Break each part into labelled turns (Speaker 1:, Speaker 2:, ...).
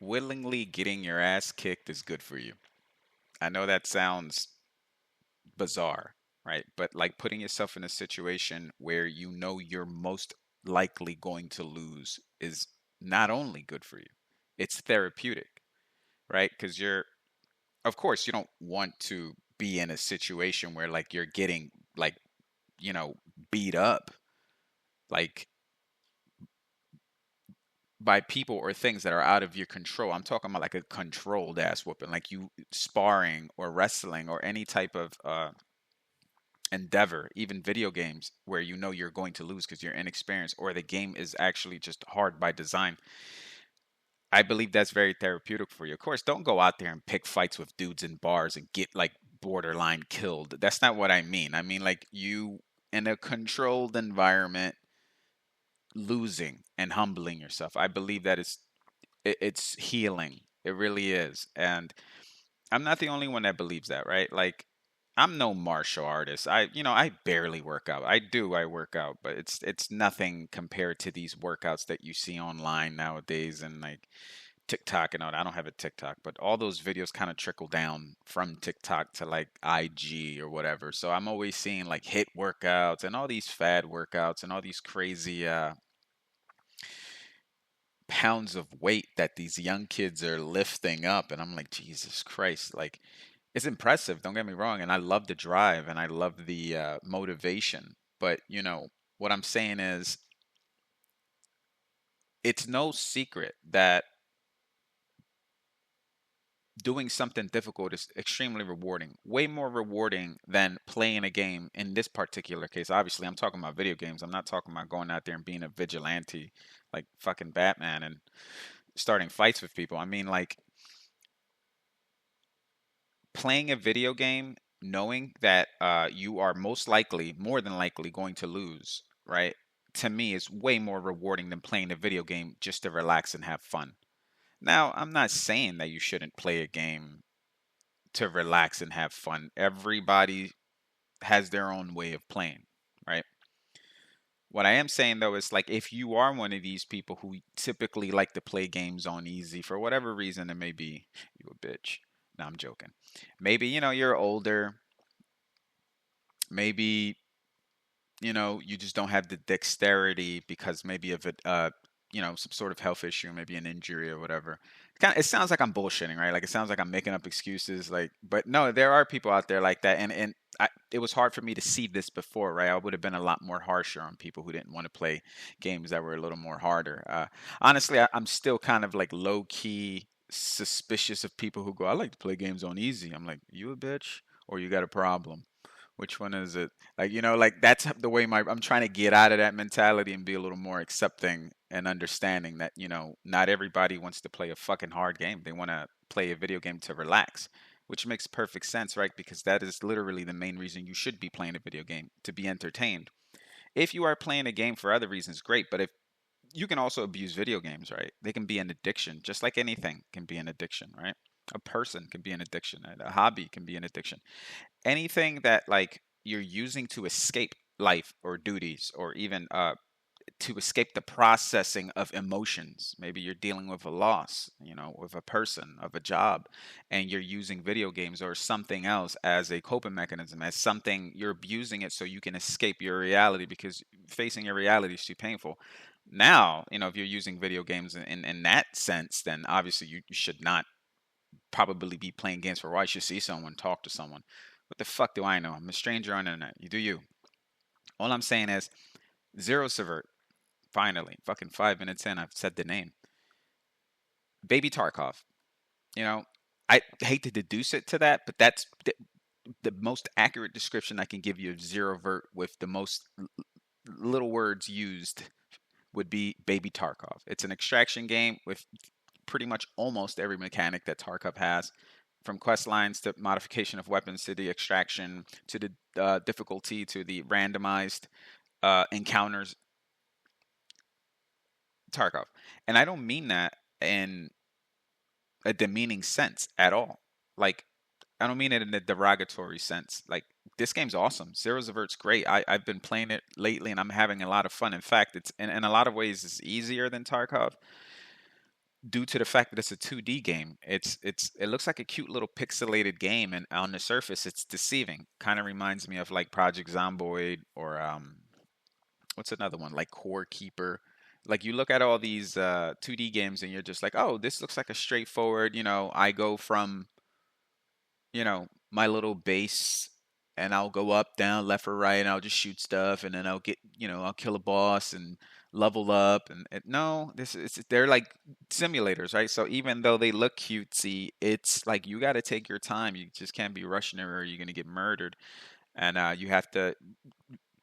Speaker 1: willingly getting your ass kicked is good for you. I know that sounds bizarre, right? But like putting yourself in a situation where you know you're most likely going to lose is not only good for you, it's therapeutic, right? Because of course, you don't want to be in a situation where like you're getting like, you know, beat up like by people or things that are out of your control. I'm talking about like a controlled ass whooping, like you sparring or wrestling or any type of endeavor, even video games where you know you're going to lose because you're inexperienced or the game is actually just hard by design. I believe that's very therapeutic for you. Of course, don't go out there and pick fights with dudes in bars and get like borderline killed. That's not what I mean. I mean like you in a controlled environment losing and humbling yourself. I believe that it's healing. It really is. And I'm not the only one that believes that, right? Like I'm no martial artist. I barely work out. I work out, but it's nothing compared to these workouts that you see online nowadays and like TikTok and all that. I don't have a TikTok, but all those videos kind of trickle down from TikTok to like IG or whatever. So I'm always seeing like hit workouts and all these fad workouts and all these crazy pounds of weight that these young kids are lifting up, and I'm like, Jesus Christ, like it's impressive, don't get me wrong, and I love the drive and I love the motivation, but what I'm saying is it's no secret that doing something difficult is extremely rewarding, way more rewarding than playing a game. In this particular case, obviously I'm talking about video games. I'm not talking about going out there and being a vigilante like fucking Batman and starting fights with people. I mean, like playing a video game knowing that you are most likely, more than likely, going to lose, right? To me, is way more rewarding than playing a video game just to relax and have fun. Now, I'm not saying that you shouldn't play a game to relax and have fun. Everybody has their own way of playing, right? What I am saying though is like if you are one of these people who typically like to play games on easy for whatever reason it may be, you a bitch. No, I'm joking. Maybe you're older. Maybe you just don't have the dexterity because maybe of it, some sort of health issue, maybe an injury or whatever. It sounds like I'm bullshitting, right? Like it sounds like I'm making up excuses. Like, but no, there are people out there like that, and it was hard for me to see this before, right? I would have been a lot more harsher on people who didn't want to play games that were a little more harder. Honestly, I'm still kind of like low key suspicious of people who go, "I like to play games on easy." I'm like, you a bitch, or you got a problem? Which one is it? Like, like that's the way I'm trying to get out of that mentality and be a little more accepting and understanding that, not everybody wants to play a fucking hard game. They want to play a video game to relax, which makes perfect sense, right? Because that is literally the main reason you should be playing a video game, to be entertained. If you are playing a game for other reasons, great. But if you can also abuse video games, right? They can be an addiction, just like anything can be an addiction, right? A person can be an addiction, and a hobby can be an addiction. Anything that like you're using to escape life or duties or even to escape the processing of emotions. Maybe you're dealing with a loss, with a person, of a job, and you're using video games or something else as a coping mechanism, as something you're abusing it so you can escape your reality because facing your reality is too painful. Now, if you're using video games in that sense, then obviously you should not probably be playing games for a while. You should see someone, talk to someone. What the fuck do I know? I'm a stranger on the internet. You do you. All I'm saying is Zero Sievert. Finally, fucking 5 minutes in, I've said the name. Baby Tarkov. You know, I hate to deduce it to that, but that's the most accurate description I can give you of Zero Vert with the most little words used would be Baby Tarkov. It's an extraction game with pretty much almost every mechanic that Tarkov has, from quest lines to modification of weapons to the extraction to the difficulty to the randomized encounters. Tarkov, and I don't mean that in a demeaning sense at all. Like I don't mean it in a derogatory sense. Like this game's awesome. Zero's Avert's great. I've been playing it lately and I'm having a lot of fun. In fact, it's in a lot of ways it's easier than Tarkov. due to the fact that it's a 2D game. It looks like a cute little pixelated game, and on the surface, it's deceiving. Kind of reminds me of like Project Zomboid or what's another one like Core Keeper. Like you look at all these 2D games, and you're just like, oh, this looks like a straightforward. I go from my little base, and I'll go up, down, left or right, and I'll just shoot stuff, and then I'll get, I'll kill a boss and level up. And no, this is they're like simulators, right? So even though they look cutesy, it's like you got to take your time. You just can't be rushing it, or you're gonna get murdered. And you have to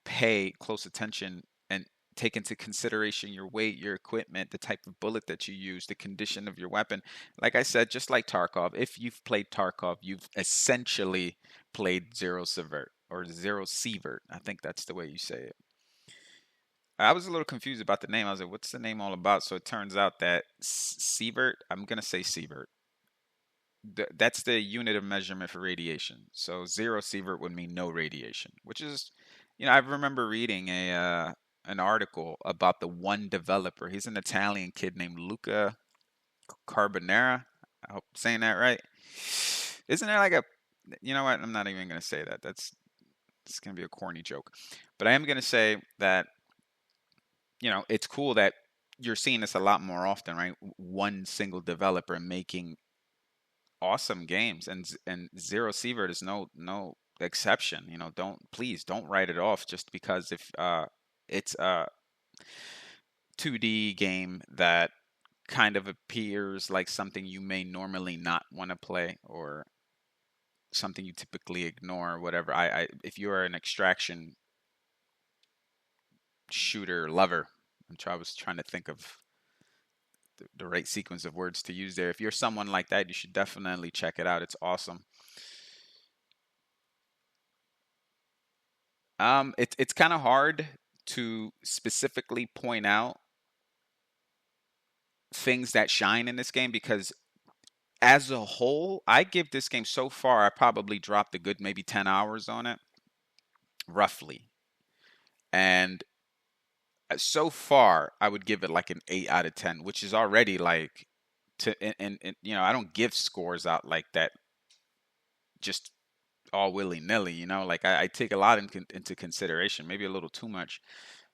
Speaker 1: pay close attention and take into consideration your weight, your equipment, the type of bullet that you use, the condition of your weapon. Like I said, just like Tarkov, if you've played Tarkov, you've essentially played Zero Sievert or Zero Sievert. I think that's the way you say it. I was a little confused about the name. I was like, what's the name all about? So it turns out that Sievert, I'm going to say Sievert. That's the unit of measurement for radiation. So 0 sievert would mean no radiation, which is, I remember reading an article about the one developer. He's an Italian kid named Luca Carbonara. I hope I'm saying that right. Isn't there like a, you know what? I'm not even going to say that. It's going to be a corny joke. But I am going to say that, it's cool that you're seeing this a lot more often, right? One single developer making awesome games, and 0 sievert is no exception. Don't write it off just because if it's a 2D game that kind of appears like something you may normally not want to play, or something you typically ignore, or whatever. If you're an extraction shooter lover, I was trying to think of the right sequence of words to use there. If you're someone like that, you should definitely check it out. It's awesome. It's kind of hard to specifically point out things that shine in this game, because as a whole, I give this game, so far, I probably dropped a good maybe 10 hours on it, roughly. And so far, I would give it like an 8 out of 10, which is already like and I don't give scores out like that just all willy nilly. Like I take a lot into consideration, maybe a little too much.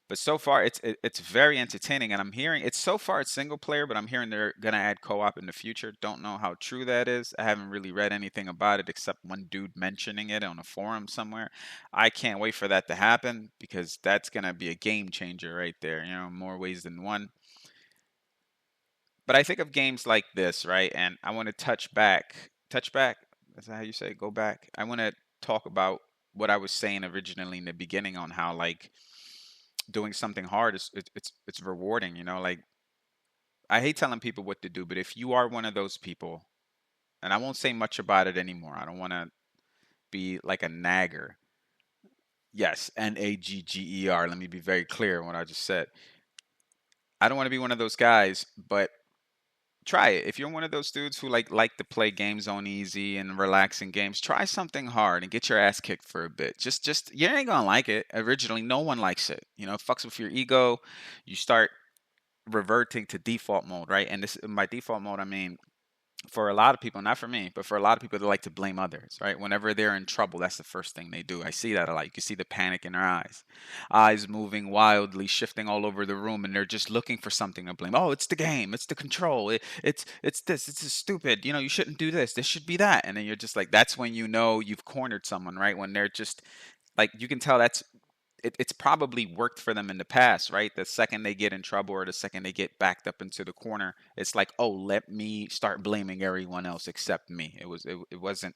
Speaker 1: But so far, it's very entertaining, and I'm hearing it's so far it's single player, but I'm hearing they're gonna add co-op in the future. Don't know how true that is. I haven't really read anything about it except one dude mentioning it on a forum somewhere. I can't wait for that to happen, because that's gonna be a game changer right there. More ways than one. But I think of games like this, right? And I want to touch back. Is that how you say it? Go back. I want to talk about what I was saying originally in the beginning on how like doing something hard is it's rewarding. Like I hate telling people what to do, but if you are one of those people, and I won't say much about it anymore. I don't want to be like a nagger. Yes, Nagger. Let me be very clear on what I just said. I don't want to be one of those guys, but try it. If you're one of those dudes who like to play games on easy and relaxing games, try something hard and get your ass kicked for a bit. Just you ain't gonna like it. Originally, no one likes it. It fucks with your ego. You start reverting to default mode, right? And this by default mode, I mean for a lot of people, not for me, but for a lot of people, they like to blame others, right? Whenever they're in trouble, that's the first thing they do. I see that a lot. You can see the panic in their eyes moving wildly, shifting all over the room, and they're just looking for something to blame. Oh, it's the game, it's the control, it's this, it's stupid. You shouldn't do this. This should be that. And then you're just like, that's when you've cornered someone, right? When they're just like, you can tell it's probably worked for them in the past, right? The second they get in trouble, or the second they get backed up into the corner, it's like, oh, let me start blaming everyone else except me. It wasn't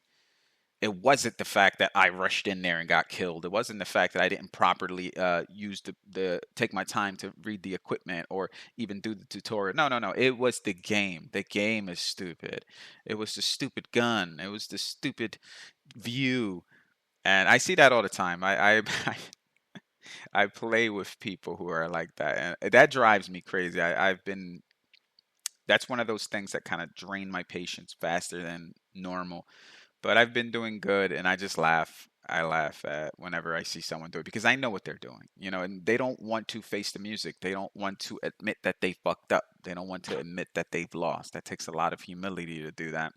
Speaker 1: the fact that I rushed in there and got killed. It wasn't the fact that I didn't properly use the take my time to read the equipment or even do the tutorial. No, no, no. It was the game. The game is stupid. It was the stupid gun. It was the stupid view. And I see that all the time. I play with people who are like that, and that drives me crazy. I've been That's one of those things that kind of drain my patience faster than normal. But I've been doing good, and I just laugh. I laugh at whenever I see someone do it because I know what they're doing, and they don't want to face the music. They don't want to admit that they fucked up. They don't want to admit that they've lost. That takes a lot of humility to do that.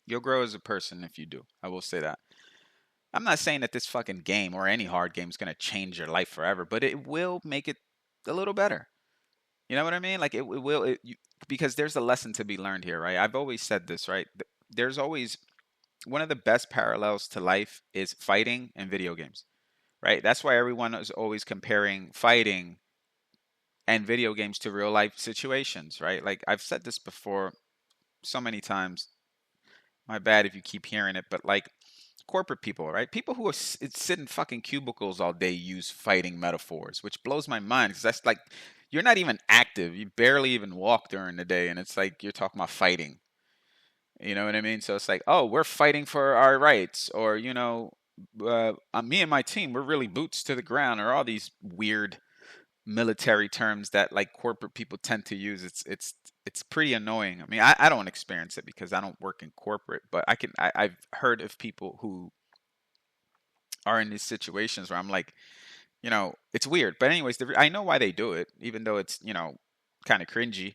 Speaker 1: You'll grow as a person if you do. I will say that. I'm not saying that this fucking game or any hard game is going to change your life forever, but it will make it a little better. You know what I mean? Like it will, because there's a lesson to be learned here, right? I've always said this, right? There's always one of the best parallels to life is fighting and video games, right? That's why everyone is always comparing fighting and video games to real life situations, right? Like I've said this before so many times. My bad if you keep hearing it, but like corporate people, right? People who sit in fucking cubicles all day use fighting metaphors, which blows my mind because that's like you're not even active. You barely even walk during the day, and it's like you're talking about fighting. You know what I mean? So it's like, oh, we're fighting for our rights, or me and my team, we're really boots to the ground, or all these weird military terms that like corporate people tend to use. It's pretty annoying. I mean, I don't experience it because I don't work in corporate, but I've heard of people who are in these situations where I'm like, it's weird. But anyways, I know why they do it, even though it's kind of cringy,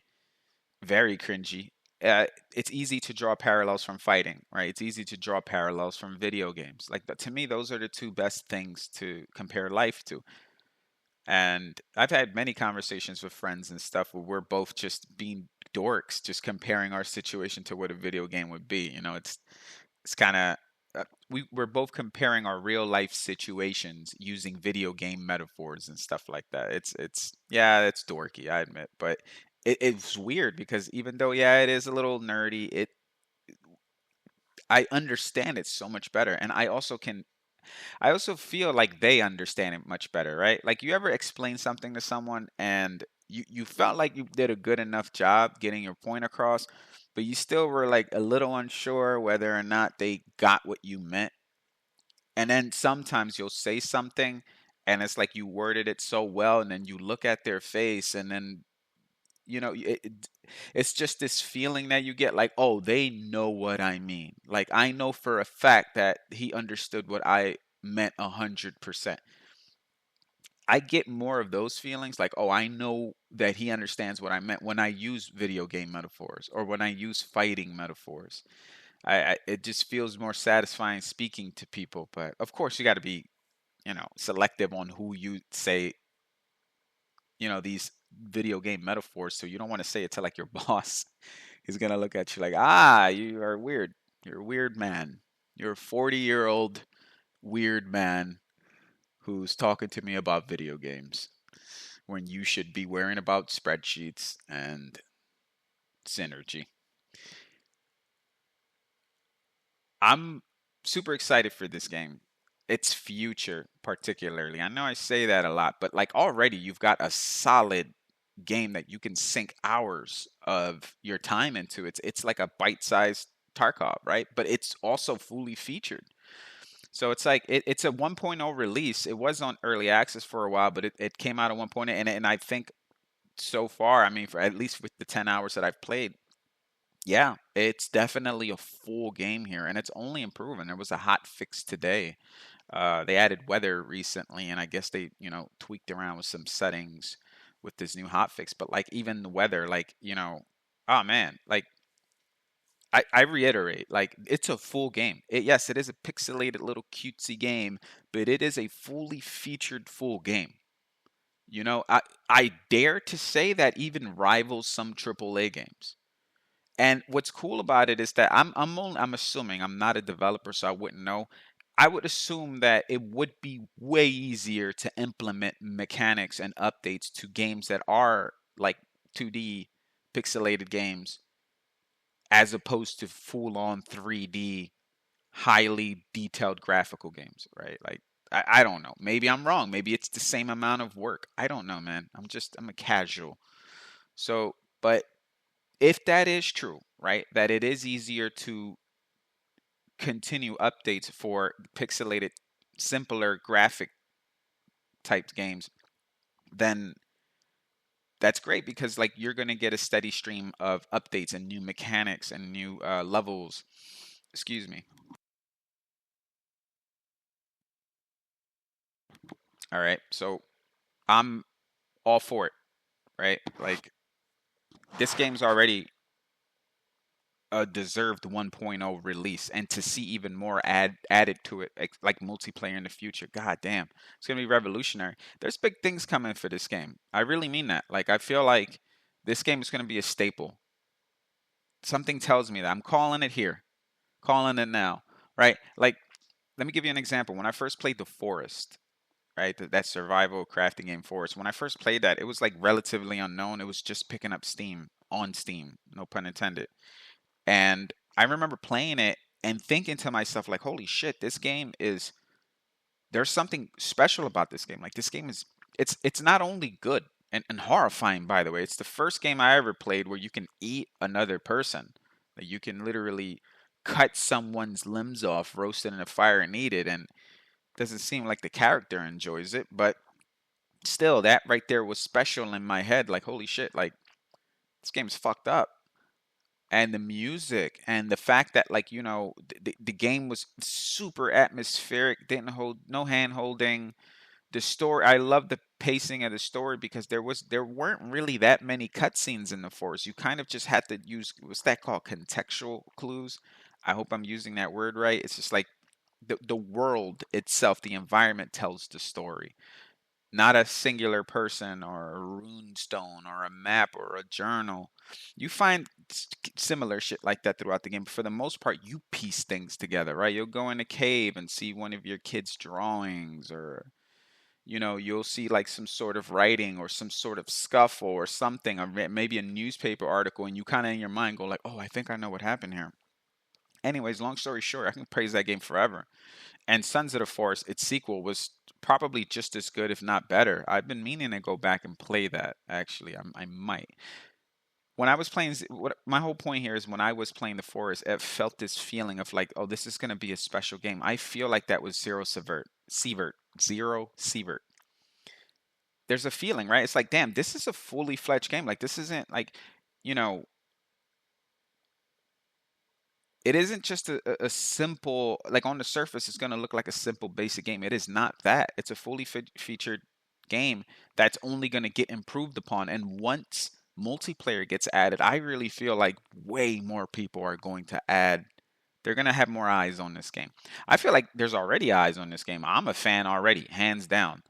Speaker 1: very cringy. It's easy to draw parallels from fighting, right? It's easy to draw parallels from video games. Like to me, those are the two best things to compare life to. And I've had many conversations with friends and stuff where we're both just being dorks, just comparing our situation to what a video game would be. It's kind of we're both comparing our real life situations using video game metaphors and stuff like that. It's yeah, it's dorky, I admit, but it's weird because even though yeah, it is a little nerdy, I understand it so much better, and I also feel like they understand it much better, right? Like you ever explain something to someone and you felt like you did a good enough job getting your point across, but you still were like a little unsure whether or not they got what you meant. And then sometimes you'll say something and it's like you worded it so well and then you look at their face and then it's just this feeling that you get like, oh, they know what I mean. Like I know for a fact that he understood what I meant 100%. I get more of those feelings like, oh, I know that he understands what I meant when I use video game metaphors or when I use fighting metaphors. It just feels more satisfying speaking to people. But of course, you got to be, selective on who you say, these video game metaphors. So you don't want to say it to like your boss. He's gonna look at you like, ah, you are weird. You're a weird man. You're a 40-year-old weird man who's talking to me about video games when you should be worrying about spreadsheets and synergy. I'm super excited for this game. Its future, particularly. I know I say that a lot, but like already you've got a solid game that you can sink hours of your time into. It's like a bite-sized Tarkov, right? But it's also fully featured. So it's like it's a 1.0 release. It was on early access for a while, but it came out at 1.0, and I think so far, I mean, for at least with the 10 hours that I've played, yeah, it's definitely a full game here, and it's only improving. There was a hot fix today. They added weather recently, and I guess they, tweaked around with some settings with this new hot fix. But like even the weather, like, oh man, like I reiterate, like it's a full game. Yes, it is a pixelated little cutesy game, but it is a fully featured full game. I dare to say that even rivals some AAA games. And what's cool about it is that I'm assuming I'm not a developer, so I wouldn't know. I would assume that it would be way easier to implement mechanics and updates to games that are like 2D pixelated games as opposed to full on 3D highly detailed graphical games, right? Like I don't know. Maybe I'm wrong. Maybe it's the same amount of work. I don't know, man. I'm a casual. So, but if that is true, right, that it is easier to continue updates for pixelated, simpler graphic type games, then that's great because like you're going to get a steady stream of updates and new mechanics and new levels. Excuse me. All right, so I'm all for it, right? Like this game's already a deserved 1.0 release, and to see even more added to it, like multiplayer in the future, god damn, it's gonna be revolutionary. There's big things coming for this game. I really mean that. Like I feel like this game is gonna be a staple. Something tells me that. I'm calling it here, calling it now, right? Like let me give you an example. When I first played The Forest, right, that survival crafting game Forest, when I first played that, it was like relatively unknown. It was just picking up steam on Steam, no pun intended. And I remember playing it and thinking to myself, like, holy shit, this game is, there's something special about this game. Like, this game is, it's not only good and horrifying, by the way. It's the first game I ever played where you can eat another person. Like, you can literally cut someone's limbs off, roast it in a fire, and eat it. And it doesn't seem like the character enjoys it, but still, that right there was special in my head. Like, holy shit, like, this game's fucked up. And the music and the fact that, like, the game was super atmospheric, didn't hold no hand holding. The story, I love the pacing of the story because there weren't really that many cutscenes in the Forest. You kind of just had to use, what's that called, contextual clues. I hope I'm using that word right. It's just like the world itself, the environment tells the story, not a singular person or a rune stone or a map or a journal. You find similar shit like that throughout the game, but for the most part, you piece things together, right? You'll go in a cave and see one of your kids' drawings, or you'll see like some sort of writing or some sort of scuffle or something, or maybe a newspaper article, and you kind of in your mind go like, "Oh, I think I know what happened here." Anyways, long story short, I can praise that game forever. And Sons of the Forest, its sequel, was probably just as good, if not better. I've been meaning to go back and play that. Actually, I might. When I was playing, what my whole point here is, when I was playing The Forest, it felt this feeling of like, oh, this is gonna be a special game. I feel like that was Zero Sievert, Zero Sievert. There's a feeling, right? It's like, damn, this is a fully fledged game. Like, this isn't like, you know, it isn't just a simple, like on the surface it's going to look like a simple basic game. It is not that. It's a fully featured game that's only going to get improved upon, and once multiplayer gets added, I really feel like way more people are going to add, they're going to have more eyes on this game. I feel like there's already eyes on this game. I'm a fan already, hands down.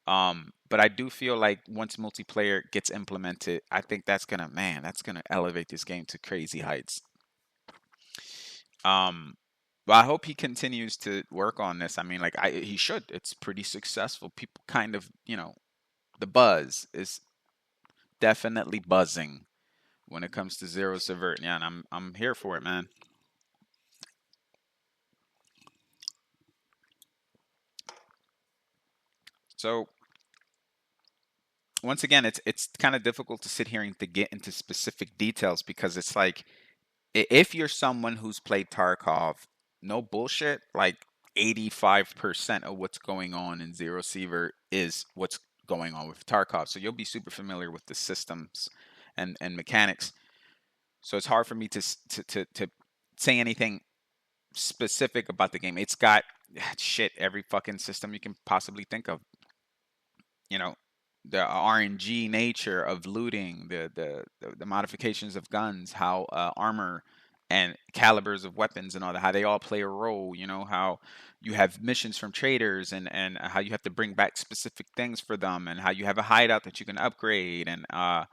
Speaker 1: But I do feel like once multiplayer gets implemented, I think that's going to, man, that's going to elevate this game to crazy heights. Um, well, I hope he continues to work on this. I mean, like, he should. It's pretty successful. People kind of, the buzz is definitely buzzing when it comes to Zero Subvert. Yeah, and I'm here for it, man. So once again, it's kind of difficult to sit here and to get into specific details, because it's like, if you're someone who's played Tarkov, no bullshit, like 85% of what's going on in Zero Seaver is what's going on with Tarkov. So you'll be super familiar with the systems and mechanics. So it's hard for me to say anything specific about the game. It's got shit, every fucking system you can possibly think of. You know, the RNG nature of looting, the modifications of guns, how armor and calibers of weapons and all that, how they all play a role. How you have missions from traders, and how you have to bring back specific things for them, and how you have a hideout that you can upgrade, and how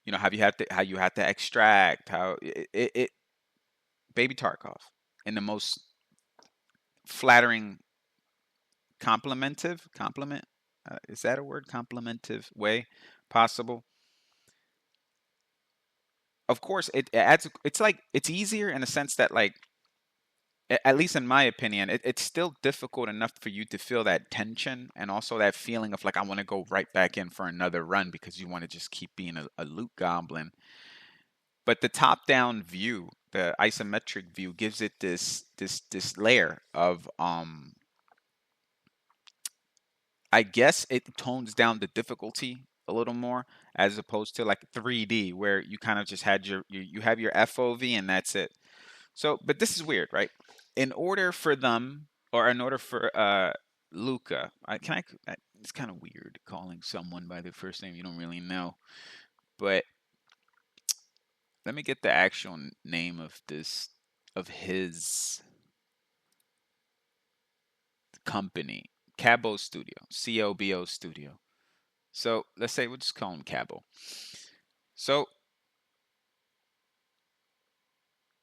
Speaker 1: you have to extract, how it baby Tarkov in the most flattering compliment, is that a word, complimentive way possible. Of course, it adds, it's like, it's easier in a sense that, like, at least in my opinion, it's still difficult enough for you to feel that tension, and also that feeling of like, I want to go right back in for another run, because you want to just keep being a loot goblin. But the top down view, the isometric view, gives it this layer of, I guess it tones down the difficulty a little more, as opposed to like 3D, where you kind of just had you have your FOV and that's it. So, but this is weird, right? In order for them, or in order for Luca, it's kind of weird calling someone by their first name you don't really know. But let me get the actual name of this of his company. Cabo Studio. COBO Studio. So let's say we'll just call him Cabo. So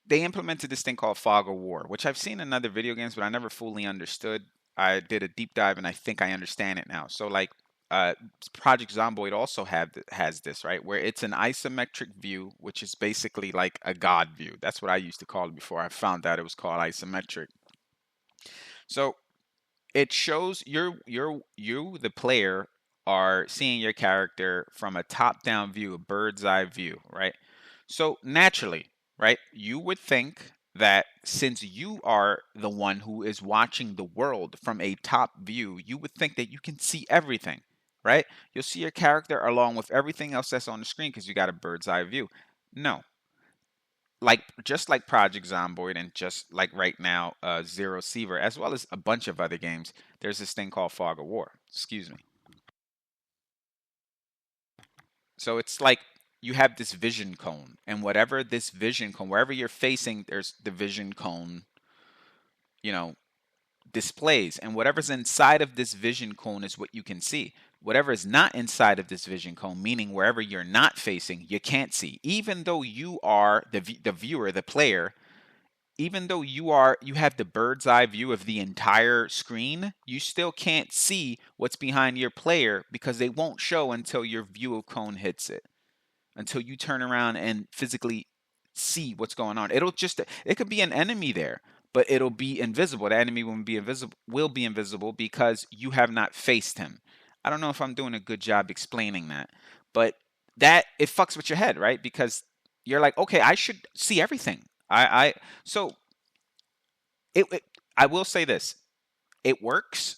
Speaker 1: they implemented this thing called Fog of War, which I've seen in other video games, but I never fully understood. I did a deep dive, and I think I understand it now. So, like, uh, Project Zomboid also has this, right, where it's an isometric view, which is basically like a god view. That's what I used to call it before I found out it was called isometric. So it shows you the player are seeing your character from a top down view, a bird's eye view, right? So naturally, right, you would think that since you are the one who is watching the world from a top view, you would think that you can see everything, right? You'll see your character along with everything else that's on the screen because you got a bird's eye view. No, like just like Project Zomboid and just like right now, Zero Sievert, as well as a bunch of other games, there's this thing called Fog of War. Excuse me. So it's like you have this vision cone, and whatever this vision cone, wherever you're facing, there's the vision cone, you know, displays, and whatever's inside of this vision cone is what you can see. Whatever is not inside of this vision cone, meaning wherever you're not facing, you can't see. Even though you are the viewer, the player, even though you have the bird's eye view of the entire screen, you still can't see what's behind your player because they won't show until your view of cone hits it. Until you turn around and physically see what's going on. It could be an enemy there, but it'll be invisible. The enemy will be invisible because you have not faced him. I don't know if I'm doing a good job explaining that, but that it fucks with your head, right? Because you're like, okay, I should see everything. I so it I will say this. It works.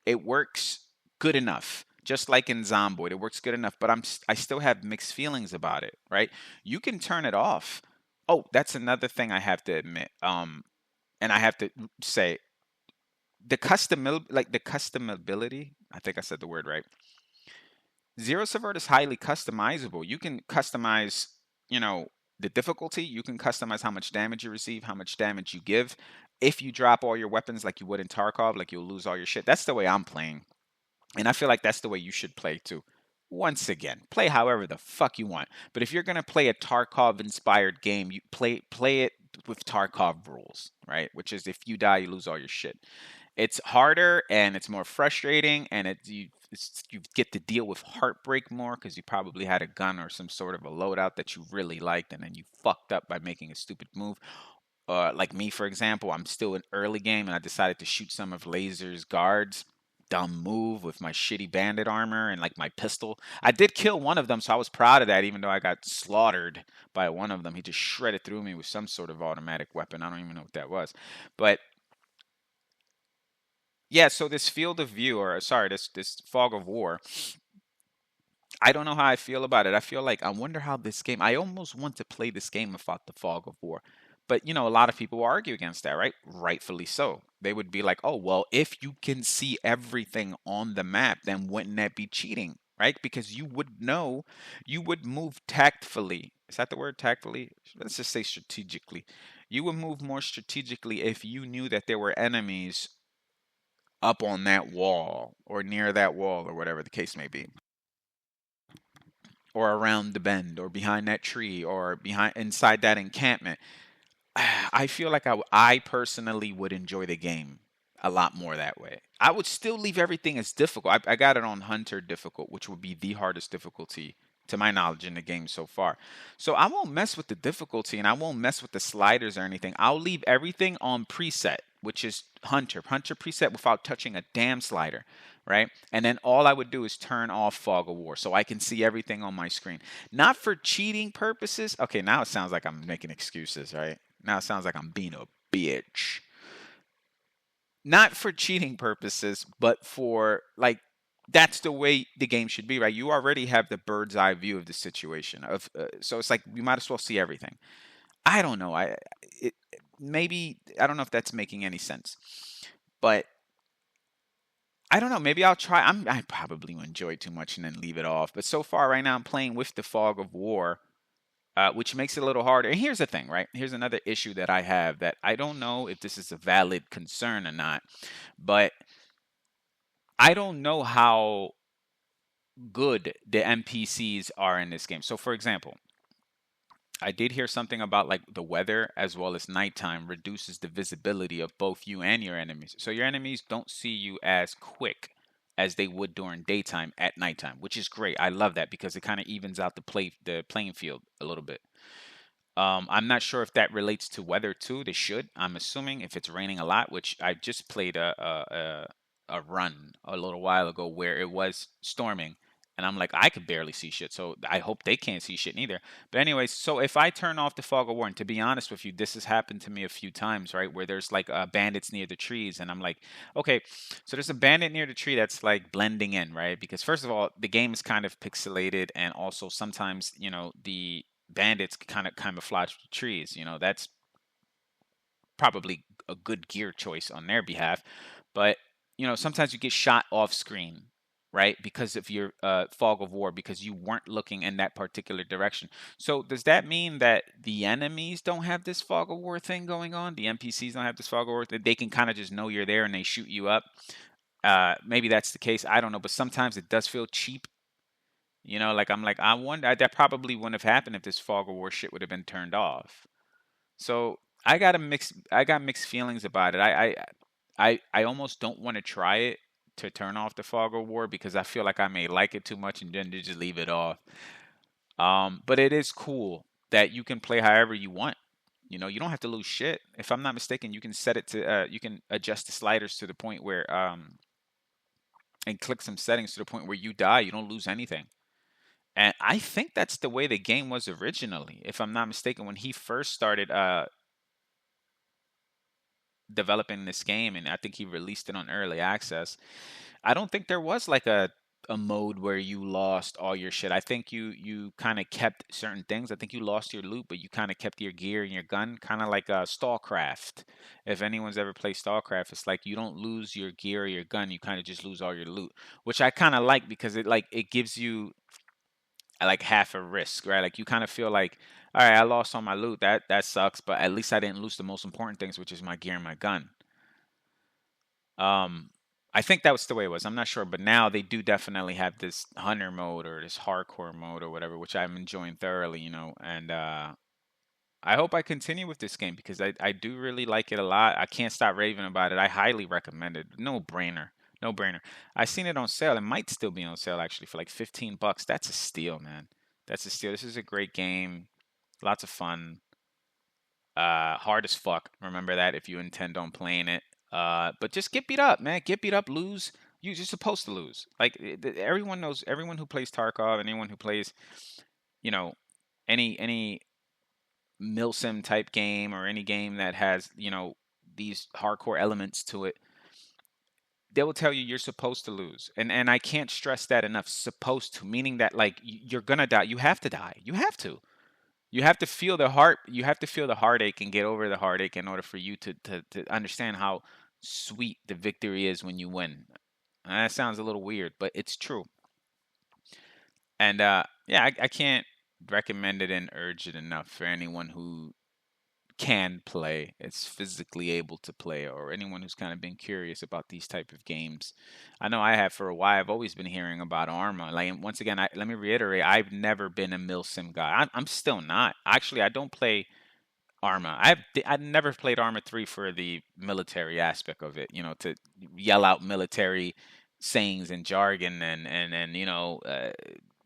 Speaker 1: It works good enough. Just like in Zomboid, it works good enough, but I still have mixed feelings about it, right? You can turn it off. Oh, that's another thing I have to admit. And I have to say the customability, I think I said the word right. Zero Subvert is highly customizable. You can customize, you know, the difficulty. You can customize how much damage you receive, how much damage you give. If you drop all your weapons like you would in Tarkov, like you'll lose all your shit. That's the way I'm playing. And I feel like that's the way you should play too. Once again, play however the fuck you want. But if you're gonna play a Tarkov inspired game, you play it with Tarkov rules, right? Which is if you die, you lose all your shit. It's harder and it's more frustrating, and you get to deal with heartbreak more because you probably had a gun or some sort of a loadout that you really liked, and then you fucked up by making a stupid move. Like me, for example, I'm still in early game and I decided to shoot some of Laser's guards. Dumb move with my shitty bandit armor and like my pistol. I did kill one of them, so I was proud of that, even though I got slaughtered by one of them. He just shredded through me with some sort of automatic weapon. I don't even know what that was. But yeah, so this field of view, or sorry, this fog of war, I don't know how I feel about it. I feel like I wonder how this game. I almost want to play this game without the fog of war, but a lot of people will argue against that, right? Rightfully so. They would be like, "Oh, well, if you can see everything on the map, then wouldn't that be cheating?" Right? Because you would know, you would move tactfully. Is that the word, tactfully? Let's just say strategically. You would move more strategically if you knew that there were enemies up on that wall or near that wall or whatever the case may be, or around the bend or behind that tree or behind inside that encampment. I feel like I personally would enjoy the game a lot more that way. I would still leave everything as difficult. I got it on Hunter difficult, which would be the hardest difficulty to my knowledge in the game so far. So I won't mess with the difficulty and I won't mess with the sliders or anything. I'll leave everything on preset, which is Hunter preset without touching a damn slider, right? And then all I would do is turn off Fog of War so I can see everything on my screen. Not for cheating purposes. Okay, now it sounds like I'm making excuses, right? Now it sounds like I'm being a bitch. Not for cheating purposes, but for like that's the way the game should be, right? You already have the bird's eye view of the situation so it's like you might as well see everything. I don't know. It maybe I don't know if that's making any sense, but I don't know. Maybe I'll try. I probably will enjoy it too much and then leave it off. But so far, right now, I'm playing with the fog of war, which makes it a little harder. And here's the thing, right? Here's another issue that I have that I don't know if this is a valid concern or not, but I don't know how good the NPCs are in this game. So, for example, I did hear something about like the weather as well as nighttime reduces the visibility of both you and your enemies. So your enemies don't see you as quick as they would during daytime at nighttime, which is great. I love that because it kind of evens out the playing field a little bit. I'm not sure if that relates to weather too. They should. I'm assuming if it's raining a lot, which I just played a run a little while ago where it was storming, and I'm like I could barely see shit. So I hope they can't see shit neither. But anyways, so if I turn off the fog of war, and to be honest with you, this has happened to me a few times, right? Where there's like bandits near the trees, and I'm like, okay, so there's a bandit near the tree that's like blending in, right? Because first of all, the game is kind of pixelated, and also sometimes the bandits kind of camouflage the trees. That's probably a good gear choice on their behalf. But sometimes you get shot off screen, right? Because of your fog of war, because you weren't looking in that particular direction. So does that mean that the enemies don't have this fog of war thing going on? The NPCs don't have this fog of war. That they can kind of just know you're there and they shoot you up. Maybe that's the case. I don't know, but sometimes it does feel cheap. Like I'm like I wonder that probably wouldn't have happened if this fog of war shit would have been turned off. So I got mixed feelings about it. I almost don't want to try it to turn off the fog of war because I feel like I may like it too much and then to just leave it off. But it is cool that you can play however you want. You don't have to lose shit. If I'm not mistaken, you can set it to you can adjust the sliders to the point where and click some settings to the point where you die, you don't lose anything. And I think that's the way the game was originally, if I'm not mistaken, when he first started developing this game, and I think he released it on early access. I don't think there was like a mode where you lost all your shit. I think you kind of kept certain things. I think you lost your loot, but you kind of kept your gear and your gun, kind of like Starcraft. If anyone's ever played Starcraft, it's like you don't lose your gear or your gun. You kind of just lose all your loot, which I kind of like because it gives you like half a risk, right? Like you kind of feel like, all right, I lost all my loot. That sucks, but at least I didn't lose the most important things, which is my gear and my gun. Um, I think that was the way it was. I'm not sure, but now they do definitely have this hunter mode or this hardcore mode or whatever, which I'm enjoying thoroughly, and I hope I continue with this game because I do really like it a lot. I can't stop raving about it. I highly recommend it. No brainer. No brainer. I seen it on sale. It might still be on sale actually for like $15. That's a steal, man. That's a steal. This is a great game. Lots of fun. Hard as fuck. Remember that if you intend on playing it. But just get beat up, man. Get beat up, lose. You're supposed to lose. Like everyone knows. Everyone who plays Tarkov, anyone who plays, you know, any milsim type game or any game that has these hardcore elements to it, they will tell you you're supposed to lose. And I can't stress that enough. Supposed to, meaning that like you're gonna die. You have to die. You have to. You have to feel the heart. You have to feel the heartache and get over the heartache in order for you to understand how sweet the victory is when you win. And that sounds a little weird, but it's true. And yeah, I can't recommend it and urge it enough for anyone who can play, is physically able to play, or anyone who's kind of been curious about these type of games. I know I have for a while. I've always been hearing about Arma. Like once again, let me reiterate, I've never been a milsim guy. I'm still not. Actually, I don't play Arma. I never played Arma 3 for the military aspect of it. To yell out military sayings and jargon and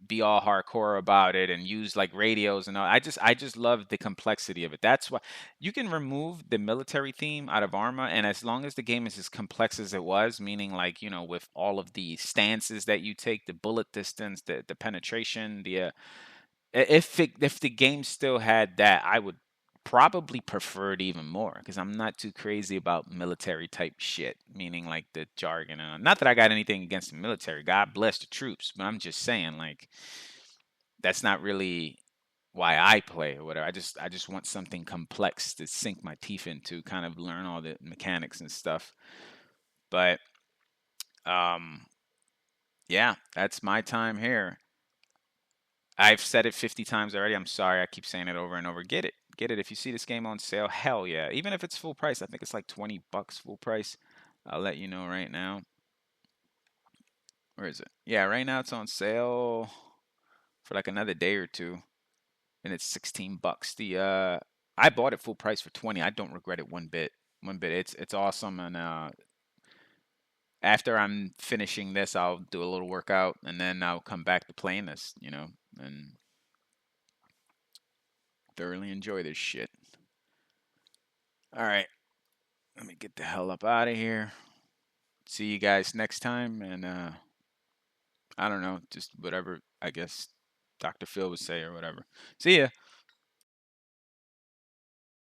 Speaker 1: be all hardcore about it and use like radios and all. I just love the complexity of it. That's why you can remove the military theme out of Arma, and as long as the game is as complex as it was, meaning like with all of the stances that you take, the bullet distance, the penetration, if the game still had that, I would probably prefer it even more because I'm not too crazy about military type shit, meaning like the jargon. Not that I got anything against the military. God bless the troops, but I'm just saying like that's not really why I play or whatever. I just want something complex to sink my teeth into, kind of learn all the mechanics and stuff. But Um, yeah, that's my time here. I've said it 50 times already. I'm sorry. I keep saying it over and over. Get it. Get it. If you see this game on sale, hell yeah. Even if it's full price, I think it's like 20 bucks full price. I'll let you know right now. Where is it? Yeah, right now it's on sale for like another day or two, and it's 16 bucks. The I bought it full price for 20. I don't regret it one bit. One bit. It's awesome, and after I'm finishing this, I'll do a little workout, and then I'll come back to playing this, and thoroughly enjoy this shit. All right, let me get the hell up out of here. See you guys next time, and I don't know, just whatever I guess Dr. Phil would say or whatever. See ya.